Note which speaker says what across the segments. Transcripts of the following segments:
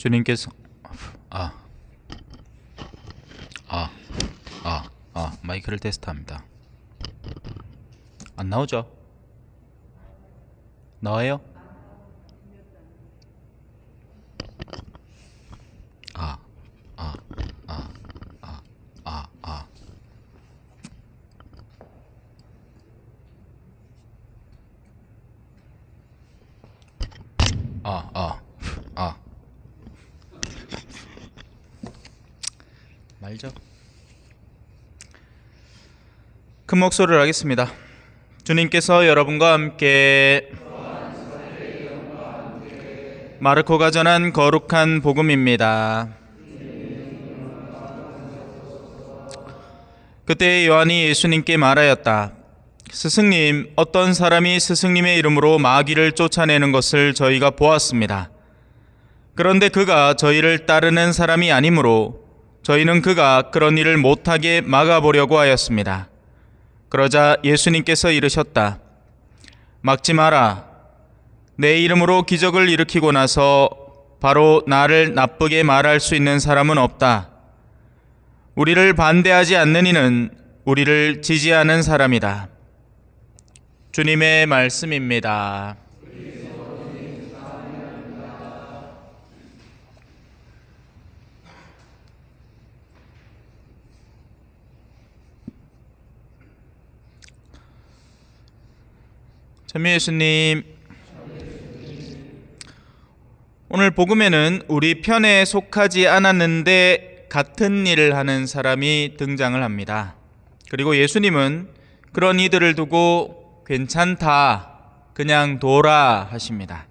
Speaker 1: 주님께서 마이크를 테스트합니다. 안 나오죠? 나와요? 아, 아, 아, 아, 아, 아. 말죠. 큰 목소리를 하겠습니다. 주님께서 여러분과 함께 마르코가 전한 거룩한 복음입니다. 그때 요한이 예수님께 말하였다. 스승님, 어떤 사람이 스승님의 이름으로 마귀를 쫓아내는 것을 저희가 보았습니다. 그런데 그가 저희를 따르는 사람이 아니므로 저희는 그가 그런 일을 못하게 막아보려고 하였습니다. 그러자 예수님께서 이르셨다. 막지 마라. 내 이름으로 기적을 일으키고 나서 바로 나를 나쁘게 말할 수 있는 사람은 없다. 우리를 반대하지 않는 이는 우리를 지지하는 사람이다. 주님의 말씀입니다. 천미 예수님, 오늘 복음에는 우리 편에 속하지 않았는데 같은 일을 하는 사람이 등장을 합니다. 그리고 예수님은 그런 이들을 두고 괜찮다, 그냥 둬라 하십니다.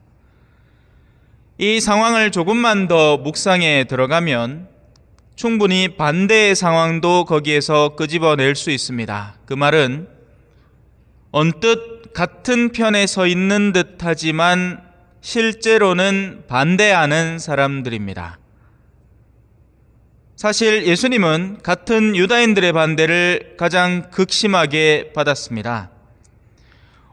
Speaker 1: 이 상황을 조금만 더 묵상에 들어가면 충분히 반대의 상황도 거기에서 끄집어낼 수 있습니다. 그 말은 언뜻 같은 편에 서 있는 듯하지만 실제로는 반대하는 사람들입니다. 사실 예수님은 같은 유다인들의 반대를 가장 극심하게 받았습니다.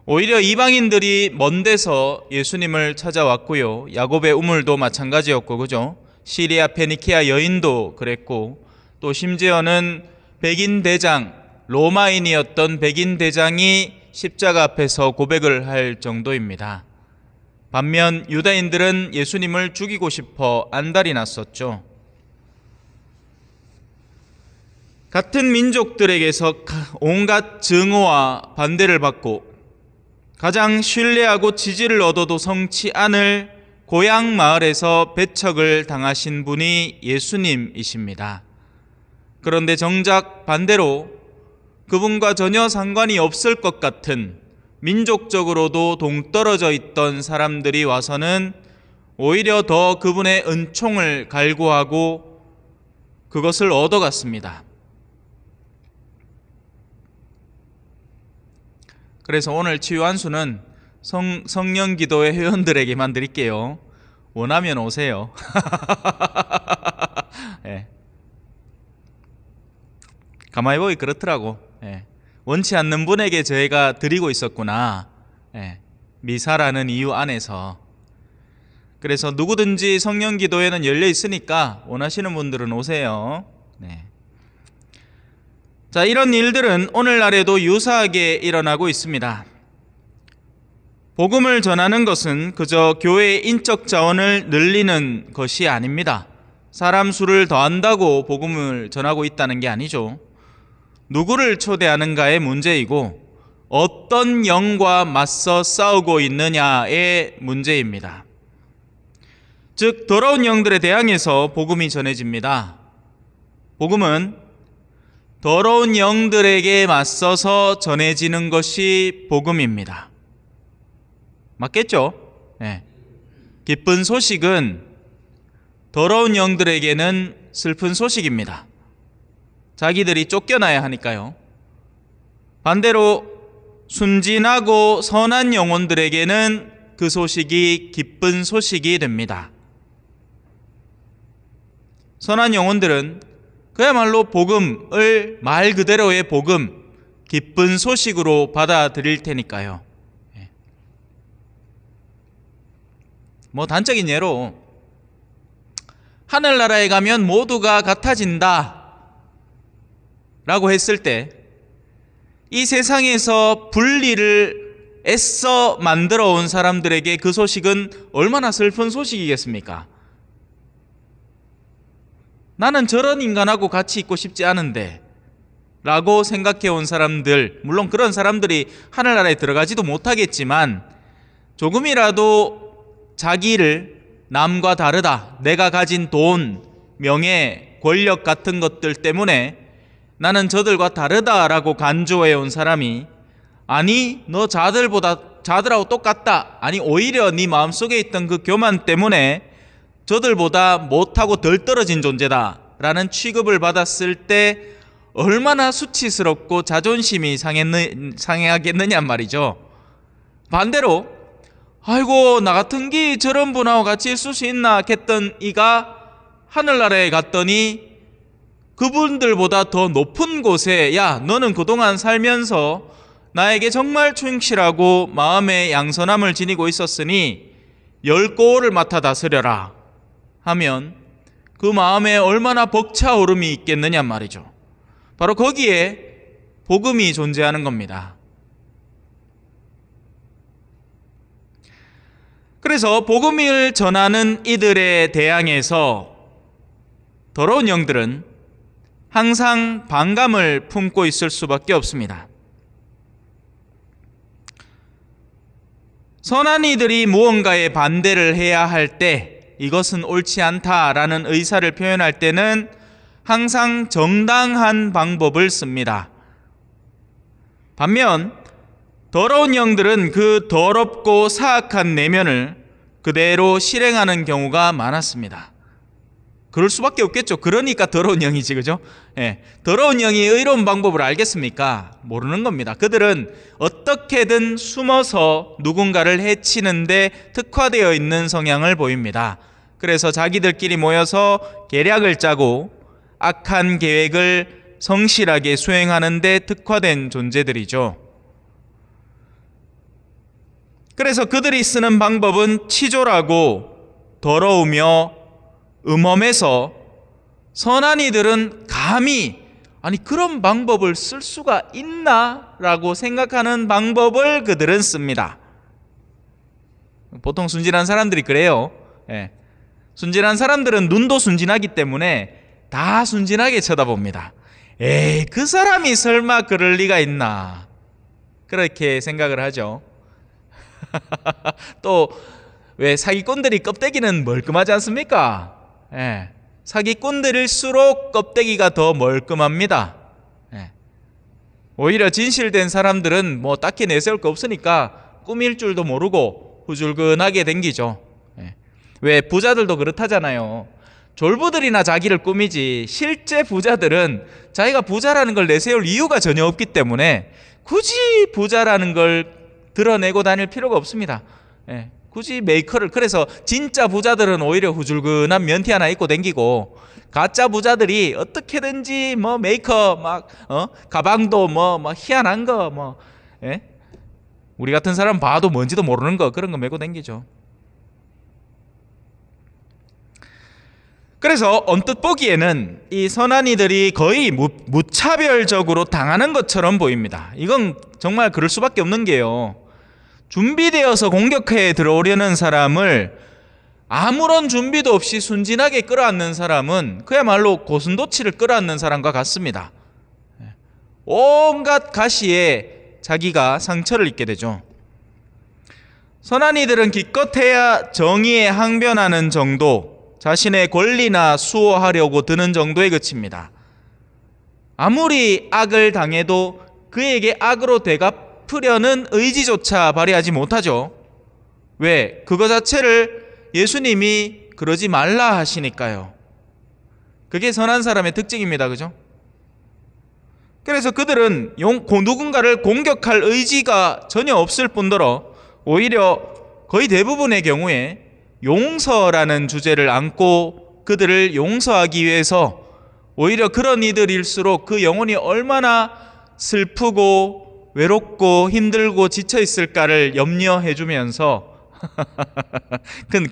Speaker 1: 오히려 이방인들이 먼 데서 예수님을 찾아왔고요. 야곱의 우물도 마찬가지였고, 그죠? 시리아 페니키아 여인도 그랬고, 또 심지어는 백인 대장, 로마인이었던 백인 대장이 십자가 앞에서 고백을 할 정도입니다. 반면 유다인들은 예수님을 죽이고 싶어 안달이 났었죠. 같은 민족들에게서 온갖 증오와 반대를 받고 가장 신뢰하고 지지를 얻어도 성치 않을 고향 마을에서 배척을 당하신 분이 예수님이십니다. 그런데 정작 반대로 그분과 전혀 상관이 없을 것 같은 민족적으로도 동떨어져 있던 사람들이 와서는 오히려 더 그분의 은총을 갈구하고 그것을 얻어갔습니다. 그래서 오늘 치유한수는 성령 기도회 회원들에게만 드릴게요. 원하면 오세요. 네. 가만히 보기 그렇더라고. 원치 않는 분에게 저희가 드리고 있었구나. 미사라는 이유 안에서. 그래서 누구든지 성령 기도회는 열려 있으니까 원하시는 분들은 오세요. 자, 이런 일들은 오늘날에도 유사하게 일어나고 있습니다. 복음을 전하는 것은 그저 교회의 인적 자원을 늘리는 것이 아닙니다. 사람 수를 더한다고 복음을 전하고 있다는 게 아니죠. 누구를 초대하는가의 문제이고 어떤 영과 맞서 싸우고 있느냐의 문제입니다. 즉 더러운 영들에 대항해서 복음이 전해집니다. 복음은 더러운 영들에게 맞서서 전해지는 것이 복음입니다. 맞겠죠? 기쁜 소식은 더러운 영들에게는 슬픈 소식입니다. 자기들이 쫓겨나야 하니까요. 반대로 순진하고 선한 영혼들에게는 그 소식이 기쁜 소식이 됩니다. 선한 영혼들은 그야말로 복음을 말 그대로의 복음, 기쁜 소식으로 받아들일 테니까요. 단적인 예로 하늘나라에 가면 모두가 같아진다 라고 했을 때 이 세상에서 분리를 애써 만들어 온 사람들에게 그 소식은 얼마나 슬픈 소식이겠습니까? 나는 저런 인간하고 같이 있고 싶지 않은데 라고 생각해 온 사람들, 물론 그런 사람들이 하늘나라에 들어가지도 못하겠지만 조금이라도 자기를 남과 다르다, 내가 가진 돈, 명예, 권력 같은 것들 때문에 나는 저들과 다르다라고 간주해 온 사람이 아니 너 자들하고 똑같다, 아니 오히려 네 마음속에 있던 그 교만 때문에 저들보다 못하고 덜 떨어진 존재다 라는 취급을 받았을 때 얼마나 수치스럽고 자존심이 상해하겠느냐 말이죠. 반대로 아이고 나 같은 기 저런 분하고 같이 있을 수 있나 했던 이가 하늘나라에 갔더니 그분들보다 더 높은 곳에 야 너는 그동안 살면서 나에게 정말 충실하고 마음의 양선함을 지니고 있었으니 10고을을 맡아 다스려라 하면 그 마음에 얼마나 벅차오름이 있겠느냐 말이죠. 바로 거기에 복음이 존재하는 겁니다. 그래서 복음을 전하는 이들에 대항해서 더러운 영들은 항상 반감을 품고 있을 수밖에 없습니다. 선한 이들이 무언가에 반대를 해야 할 때, 이것은 옳지 않다라는 의사를 표현할 때는 항상 정당한 방법을 씁니다. 반면 더러운 영들은 그 더럽고 사악한 내면을 그대로 실행하는 경우가 많았습니다. 그럴 수밖에 없겠죠. 그러니까 더러운 영이지, 그죠? 예. 더러운 영이 의로운 방법을 알겠습니까? 모르는 겁니다. 그들은 어떻게든 숨어서 누군가를 해치는데 특화되어 있는 성향을 보입니다. 그래서 자기들끼리 모여서 계략을 짜고 악한 계획을 성실하게 수행하는 데 특화된 존재들이죠. 그래서 그들이 쓰는 방법은 치졸하고 더러우며 음험해서 선한 이들은 감히 아니 그런 방법을 쓸 수가 있나? 라고 생각하는 방법을 그들은 씁니다. 보통 순진한 사람들이 그래요. 예. 순진한 사람들은 눈도 순진하기 때문에 다 순진하게 쳐다봅니다. 에이 그 사람이 설마 그럴 리가 있나? 그렇게 생각을 하죠. 또 왜 사기꾼들이 껍데기는 멀끔하지 않습니까? 예. 사기꾼들일수록 껍데기가 더 멀끔합니다. 예. 오히려 진실된 사람들은 뭐 딱히 내세울 거 없으니까 꾸밀 줄도 모르고 후줄근하게 댕기죠. 예. 왜 부자들도 그렇다잖아요. 졸부들이나 자기를 꾸미지 실제 부자들은 자기가 부자라는 걸 내세울 이유가 전혀 없기 때문에 굳이 부자라는 걸 드러내고 다닐 필요가 없습니다. 예. 굳이 메이커를, 그래서 진짜 부자들은 오히려 후줄근한 면티 하나 입고 댕기고 가짜 부자들이 어떻게든지 뭐 메이커 막 가방도 뭐 희한한 거 예? 우리 같은 사람 봐도 뭔지도 모르는 거 그런 거 메고 댕기죠. 그래서 언뜻 보기에는 이 선한 이들이 거의 무차별적으로 당하는 것처럼 보입니다. 이건 정말 그럴 수밖에 없는 게요. 준비되어서 공격해 들어오려는 사람을 아무런 준비도 없이 순진하게 끌어안는 사람은 그야말로 고슴도치를 끌어안는 사람과 같습니다. 온갖 가시에 자기가 상처를 입게 되죠. 선한 이들은 기껏해야 정의에 항변하는 정도, 자신의 권리나 수호하려고 드는 정도에 그칩니다. 아무리 악을 당해도 그에게 악으로 되갚으려는 의지조차 발휘하지 못하죠. 왜? 그거 자체를 예수님이 그러지 말라 하시니까요. 그게 선한 사람의 특징입니다. 그죠? 그래서 그들은 누군가를 공격할 의지가 전혀 없을 뿐더러 오히려 거의 대부분의 경우에 용서라는 주제를 안고 그들을 용서하기 위해서 오히려 그런 이들일수록 그 영혼이 얼마나 슬프고 외롭고 힘들고 지쳐 있을까를 염려해 주면서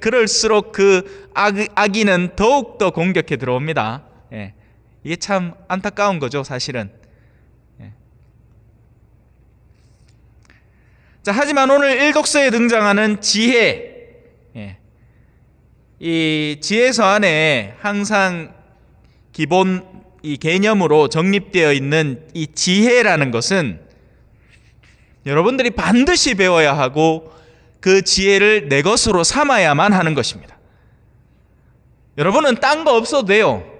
Speaker 1: 그럴수록 그 악인은 더욱더 공격해 들어옵니다. 예. 이게 참 안타까운 거죠, 사실은. 예. 자, 하지만 오늘 일독서에 등장하는 지혜, 예. 이 지혜서 안에 항상 기본 이 개념으로 정립되어 있는 이 지혜라는 것은 여러분들이 반드시 배워야 하고 그 지혜를 내 것으로 삼아야만 하는 것입니다. 여러분은 딴 거 없어도 돼요.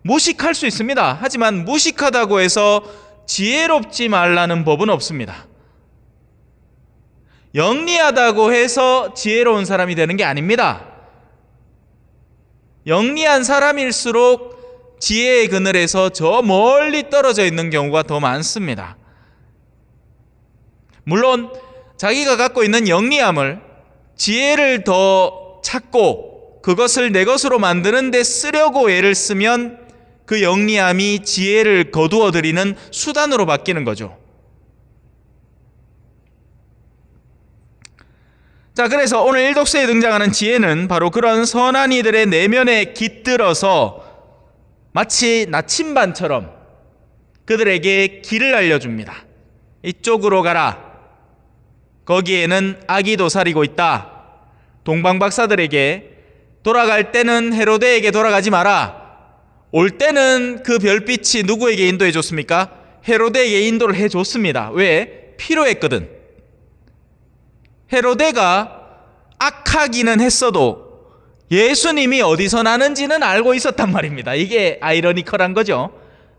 Speaker 1: 무식할 수 있습니다. 하지만 무식하다고 해서 지혜롭지 말라는 법은 없습니다. 영리하다고 해서 지혜로운 사람이 되는 게 아닙니다. 영리한 사람일수록 지혜의 그늘에서 저 멀리 떨어져 있는 경우가 더 많습니다. 물론 자기가 갖고 있는 영리함을 지혜를 더 찾고 그것을 내 것으로 만드는 데 쓰려고 애를 쓰면 그 영리함이 지혜를 거두어 들이는 수단으로 바뀌는 거죠. 자, 그래서 오늘 일독서에 등장하는 지혜는 바로 그런 선한 이들의 내면에 깃들어서 마치 나침반처럼 그들에게 길을 알려줍니다. 이쪽으로 가라. 거기에는 악이 도사리고 있다. 동방박사들에게 돌아갈 때는 헤로데에게 돌아가지 마라. 올 때는 그 별빛이 누구에게 인도해 줬습니까? 헤로데에게 인도를 해 줬습니다. 왜? 필요했거든. 헤로데가 악하기는 했어도 예수님이 어디서 나는지는 알고 있었단 말입니다. 이게 아이러니컬한 거죠.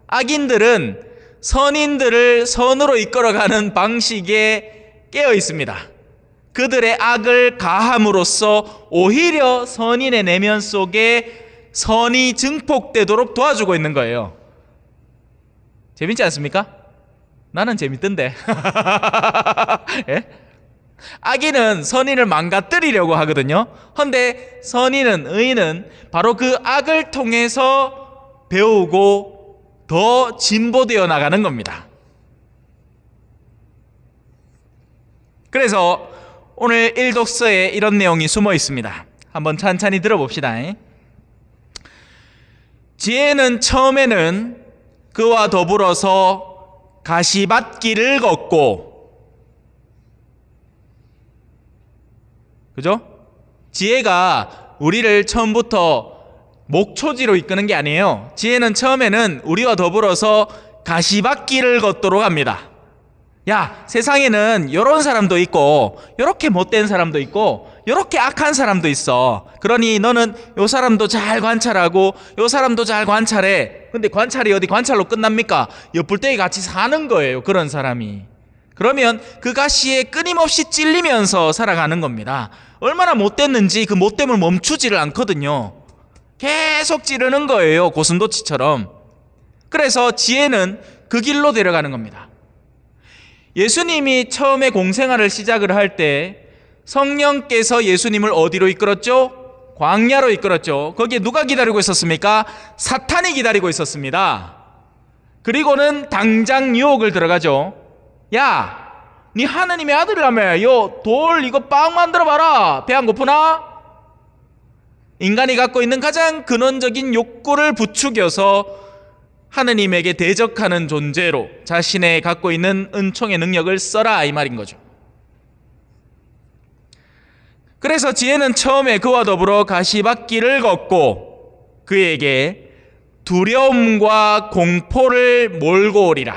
Speaker 1: 악인들은 선인들을 선으로 이끌어가는 방식에 깨어 있습니다. 그들의 악을 가함으로써 오히려 선인의 내면 속에 선이 증폭되도록 도와주고 있는 거예요. 재밌지 않습니까? 나는 재밌던데. 예? 악인은 선인을 망가뜨리려고 하거든요. 그런데 선인은, 의인은 바로 그 악을 통해서 배우고 더 진보되어 나가는 겁니다. 그래서 오늘 일독서에 이런 내용이 숨어 있습니다. 한번 찬찬히 들어봅시다. 지혜는 처음에는 그와 더불어서 가시밭길을 걷고, 그죠? 지혜가 우리를 처음부터 목초지로 이끄는 게 아니에요. 지혜는 처음에는 우리와 더불어서 가시밭길을 걷도록 합니다. 야, 세상에는 이런 사람도 있고 이렇게 못된 사람도 있고 이렇게 악한 사람도 있어. 그러니 너는 요 사람도 잘 관찰하고 요 사람도 잘 관찰해. 근데 관찰이 어디 관찰로 끝납니까? 엿불떼기 같이 사는 거예요, 그런 사람이. 그러면 그 가시에 끊임없이 찔리면서 살아가는 겁니다. 얼마나 못됐는지 그 못됨을 멈추지를 않거든요. 계속 찌르는 거예요, 고슴도치처럼. 그래서 지혜는 그 길로 데려가는 겁니다. 예수님이 처음에 공생활을 시작을 할 때 성령께서 예수님을 어디로 이끌었죠? 광야로 이끌었죠. 거기에 누가 기다리고 있었습니까? 사탄이 기다리고 있었습니다. 그리고는 당장 유혹을 들어가죠. 야, 네 하느님의 아들이라며, 요 돌 이거 빵 만들어 봐라. 배 안 고프나? 인간이 갖고 있는 가장 근원적인 욕구를 부추겨서 하느님에게 대적하는 존재로 자신의 갖고 있는 은총의 능력을 써라, 이 말인 거죠. 그래서 지혜는 처음에 그와 더불어 가시밭길을 걷고 그에게 두려움과 공포를 몰고 오리라.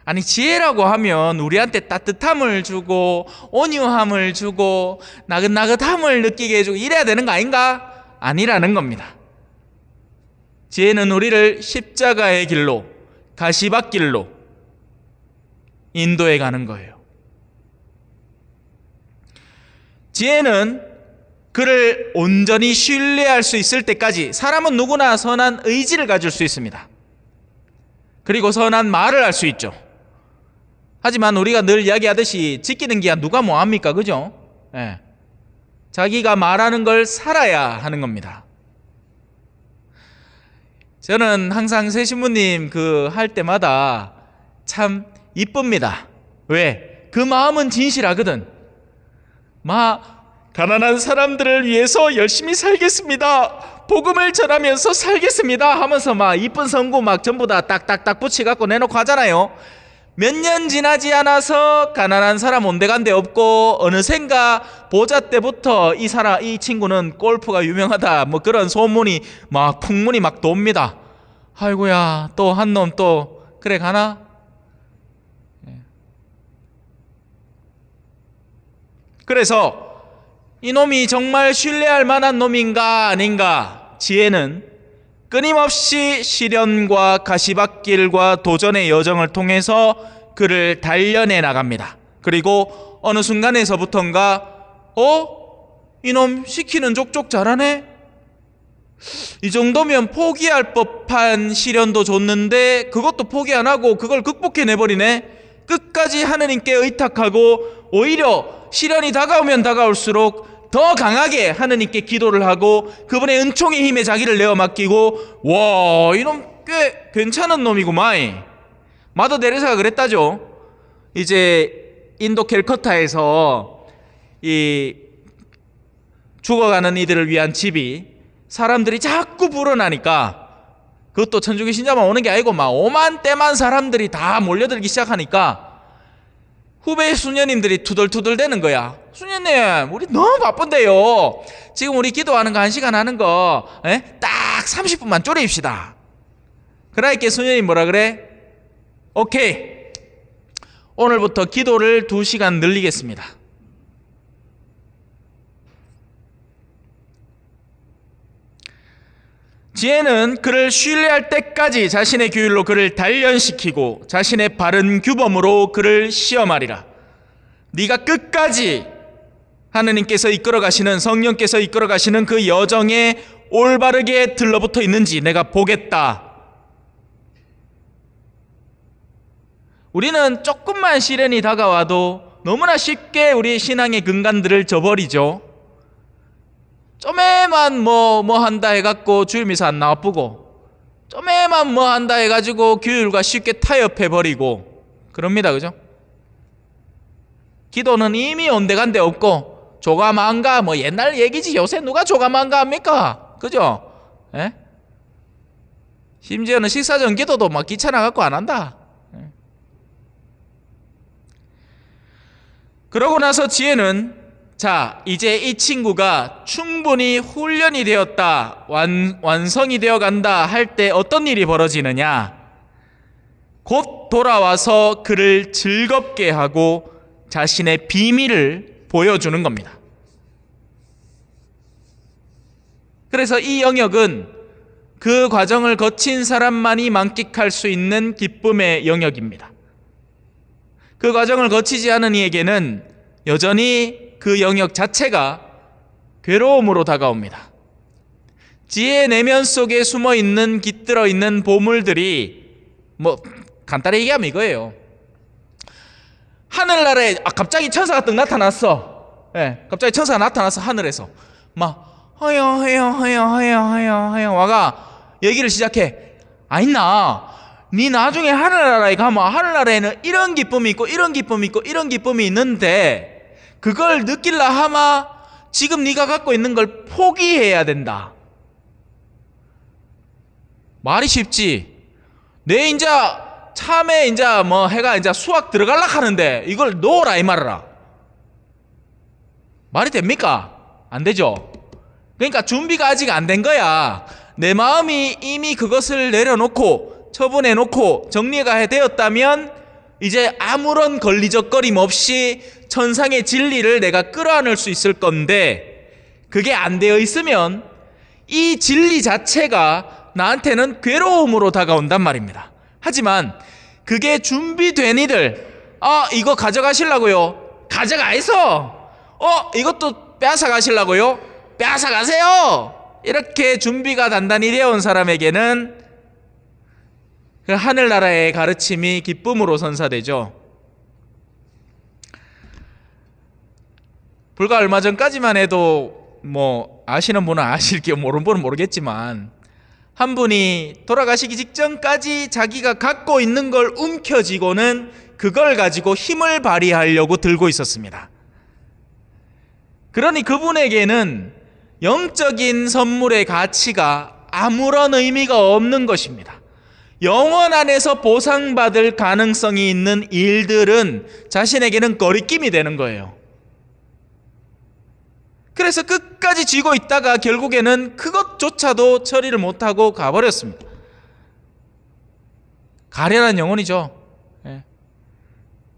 Speaker 1: 아니, 지혜라고 하면 우리한테 따뜻함을 주고 온유함을 주고 나긋나긋함을 느끼게 해주고 이래야 되는 거 아닌가? 아니라는 겁니다. 지혜는 우리를 십자가의 길로, 가시밭길로 인도해 가는 거예요. 지혜는 그를 온전히 신뢰할 수 있을 때까지 사람은 누구나 선한 의지를 가질 수 있습니다. 그리고 선한 말을 할 수 있죠. 하지만 우리가 늘 이야기하듯이 지키는 기한 누가 뭐합니까? 그죠? 예. 자기가 말하는 걸 살아야 하는 겁니다. 저는 항상 새 신부님 할 때마다 참 이쁩니다. 왜? 그 마음은 진실하거든. 가난한 사람들을 위해서 열심히 살겠습니다, 복음을 전하면서 살겠습니다 하면서 이쁜 성구 전부 다 딱딱딱 붙여갖고 내놓고 하잖아요. 몇 년 지나지 않아서 가난한 사람 온데간데 없고 어느샌가 보자 때부터 이 친구는 골프가 유명하다 그런 소문이 풍문이 돕니다. 아이고야, 또 한 놈 또 그래 가나? 그래서 이놈이 정말 신뢰할 만한 놈인가 아닌가, 지혜는 끊임없이 시련과 가시밭길과 도전의 여정을 통해서 그를 단련해 나갑니다. 그리고 어느 순간에서부턴가 이놈 시키는 족족 잘하네? 이 정도면 포기할 법한 시련도 줬는데 그것도 포기 안 하고 그걸 극복해내버리네? 끝까지 하느님께 의탁하고 오히려 시련이 다가오면 다가올수록 더 강하게 하느님께 기도를 하고 그분의 은총의 힘에 자기를 내어 맡기고, 와, 이놈 꽤 괜찮은 놈이구만. 마더 데레사가 그랬다죠. 이제 인도 캘커타에서 이 죽어가는 이들을 위한 집이 사람들이 자꾸 불어나니까, 그것도 천주교 신자만 오는 게 아니고 오만 때만 사람들이 다 몰려들기 시작하니까 후배 수녀님들이 투덜투덜 대는 거야. 수녀님, 우리 너무 바쁜데요. 지금 우리 기도하는 거 1시간 하는 거 딱 30분만 쪼개입시다. 그러니까 수녀님 뭐라 그래? 오케이, 오늘부터 기도를 2시간 늘리겠습니다. 지혜는 그를 신뢰할 때까지 자신의 규율로 그를 단련시키고 자신의 바른 규범으로 그를 시험하리라. 네가 끝까지 하느님께서 이끌어가시는, 성령께서 이끌어가시는 그 여정에 올바르게 들러붙어 있는지 내가 보겠다. 우리는 조금만 시련이 다가와도 너무나 쉽게 우리 신앙의 근간들을 저버리죠. 좀에만 뭐 한다 해갖고 주일미사 안 나와보고, 좀에만 뭐 한다 해가지고 규율과 쉽게 타협해버리고 그럽니다. 그죠? 기도는 이미 온데간데 없고 조가만가 옛날 얘기지. 요새 누가 조가만가 합니까? 그죠? 예? 심지어는 식사전 기도도 귀찮아갖고 안 한다. 예. 그러고 나서 지혜는, 자, 이제 이 친구가 충분히 훈련이 되었다, 완성이 되어 간다 할 때 어떤 일이 벌어지느냐? 곧 돌아와서 그를 즐겁게 하고 자신의 비밀을 보여주는 겁니다. 그래서 이 영역은 그 과정을 거친 사람만이 만끽할 수 있는 기쁨의 영역입니다. 그 과정을 거치지 않은 이에게는 여전히 그 영역 자체가 괴로움으로 다가옵니다. 지혜의 내면 속에 숨어있는, 깃들어 있는 보물들이 간단히 얘기하면 이거예요. 하늘나라에 갑자기 천사가 뜩 나타났어. 예, 갑자기 천사가 나타나서 하늘에서 허여 와가 얘기를 시작해. 니 나중에 하늘나라에 가면 하늘나라에는 이런 기쁨이 있고 이런 기쁨이 있고 이런 기쁨이 있는데 그걸 느낄라 하마 지금 네가 갖고 있는 걸 포기해야 된다. 말이 쉽지. 내 인자 참에 인자 해가 인자 수학 들어갈라 하는데 이걸 놓으라 이 말이라. 말이 됩니까? 안 되죠. 그러니까 준비가 아직 안 된 거야. 내 마음이 이미 그것을 내려놓고 처분해놓고 정리가 되었다면 이제 아무런 걸리적거림 없이 천상의 진리를 내가 끌어안을 수 있을 건데, 그게 안 되어 있으면 이 진리 자체가 나한테는 괴로움으로 다가온단 말입니다. 하지만 그게 준비된 이들, 이거 가져가시려고요? 가져가있어. 이것도 빼앗아 가시려고요? 빼앗아 가세요. 이렇게 준비가 단단히 되어 온 사람에게는 그 하늘나라의 가르침이 기쁨으로 선사되죠. 불과 얼마 전까지만 해도 아시는 분은 아실게요. 모르는 분은 모르겠지만 한 분이 돌아가시기 직전까지 자기가 갖고 있는 걸 움켜쥐고는 그걸 가지고 힘을 발휘하려고 들고 있었습니다. 그러니 그분에게는 영적인 선물의 가치가 아무런 의미가 없는 것입니다. 영원 안에서 보상받을 가능성이 있는 일들은 자신에게는 거리낌이 되는 거예요. 그래서 끝까지 쥐고 있다가 결국에는 그것조차도 처리를 못하고 가버렸습니다. 가련한 영혼이죠.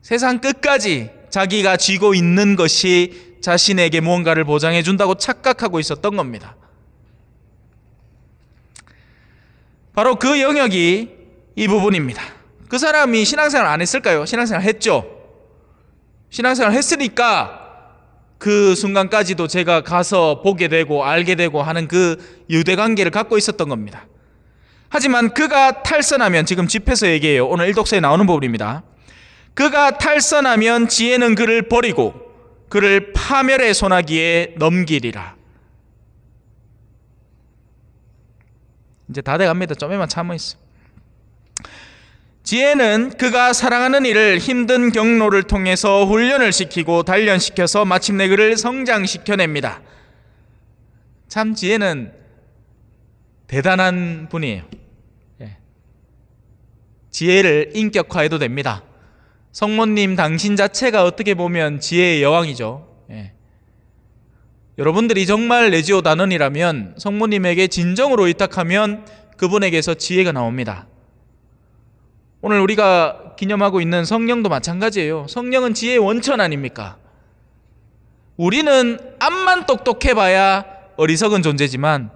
Speaker 1: 세상 끝까지 자기가 쥐고 있는 것이 자신에게 무언가를 보장해 준다고 착각하고 있었던 겁니다. 바로 그 영역이 이 부분입니다. 그 사람이 신앙생활 안 했을까요? 신앙생활 했죠. 신앙생활 했으니까 그 순간까지도 제가 가서 보게 되고 알게 되고 하는 그 유대관계를 갖고 있었던 겁니다. 하지만 그가 탈선하면, 지금 집에서 얘기해요. 오늘 일독서에 나오는 부분입니다. 그가 탈선하면 지혜는 그를 버리고 그를 파멸의 소나기에 넘기리라. 이제 다 돼갑니다. 좀만 참으세요. 지혜는 그가 사랑하는 일을 힘든 경로를 통해서 훈련을 시키고 단련시켜서 마침내 그를 성장시켜냅니다. 참 지혜는 대단한 분이에요. 지혜를 인격화해도 됩니다. 성모님 당신 자체가 어떻게 보면 지혜의 여왕이죠. 여러분들이 정말 레지오 단원이라면 성모님에게 진정으로 의탁하면 그분에게서 지혜가 나옵니다. 오늘 우리가 기념하고 있는 성령도 마찬가지예요. 성령은 지혜의 원천 아닙니까? 우리는 암만 똑똑해봐야 어리석은 존재지만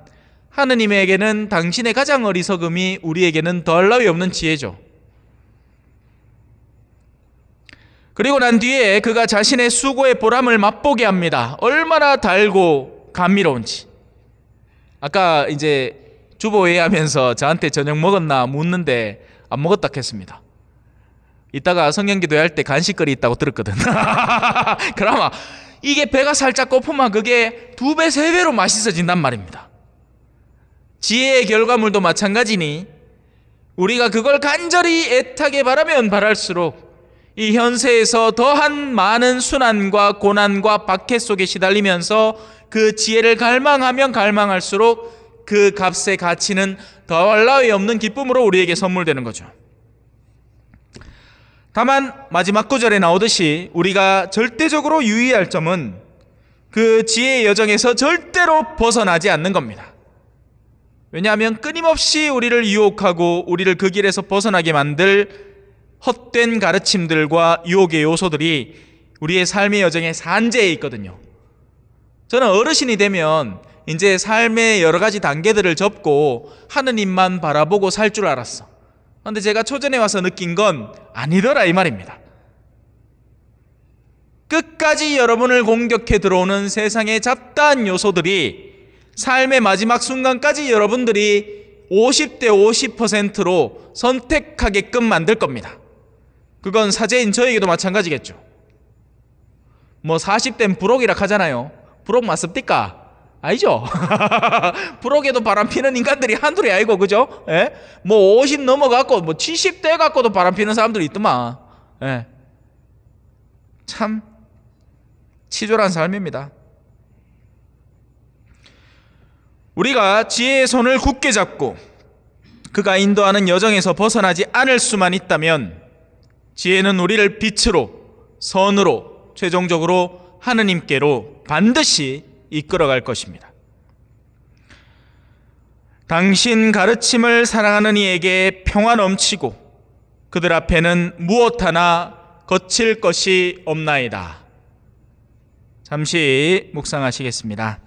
Speaker 1: 하느님에게는 당신의 가장 어리석음이 우리에게는 더할 나위 없는 지혜죠. 그리고 난 뒤에 그가 자신의 수고의 보람을 맛보게 합니다. 얼마나 달고 감미로운지. 아까 이제 주보회의하면서 저한테 저녁 먹었나 묻는데 안 먹었다 했습니다. 이따가 성경기도회 때 간식거리 있다고 들었거든. 그러면 이게 배가 살짝 고프면 그게 2배, 3배로 맛있어진단 말입니다. 지혜의 결과물도 마찬가지니 우리가 그걸 간절히 애타게 바라면 바랄수록 이 현세에서 더한 많은 순환과 고난과 박해 속에 시달리면서 그 지혜를 갈망하면 갈망할수록 그 값의 가치는 더할 나위 없는 기쁨으로 우리에게 선물되는 거죠. 다만 마지막 구절에 나오듯이 우리가 절대적으로 유의할 점은 그 지혜의 여정에서 절대로 벗어나지 않는 겁니다. 왜냐하면 끊임없이 우리를 유혹하고 우리를 그 길에서 벗어나게 만들 헛된 가르침들과 유혹의 요소들이 우리의 삶의 여정에 산재해 있거든요. 저는 어르신이 되면 이제 삶의 여러 가지 단계들을 접고 하느님만 바라보고 살 줄 알았어. 그런데 제가 초전에 와서 느낀 건 아니더라 이 말입니다. 끝까지 여러분을 공격해 들어오는 세상의 잡다한 요소들이 삶의 마지막 순간까지 여러분들이 50대 50%로 선택하게끔 만들 겁니다. 그건 사제인 저에게도 마찬가지겠죠. 뭐 40대는 부록이라 하잖아요. 부록 맞습니까? 아니죠. 부록에도 바람피는 인간들이 한둘이 아니고, 그죠? 예? 뭐 50 넘어갖고 뭐 70대 갖고도 바람피는 사람들이 있더만. 예. 참 치졸한 삶입니다. 우리가 지혜의 손을 굳게 잡고 그가 인도하는 여정에서 벗어나지 않을 수만 있다면 지혜는 우리를 빛으로, 선으로, 최종적으로 하느님께로 반드시 이끌어갈 것입니다. 당신 가르침을 사랑하는 이에게 평화 넘치고 그들 앞에는 무엇 하나 거칠 것이 없나이다. 잠시 묵상하시겠습니다.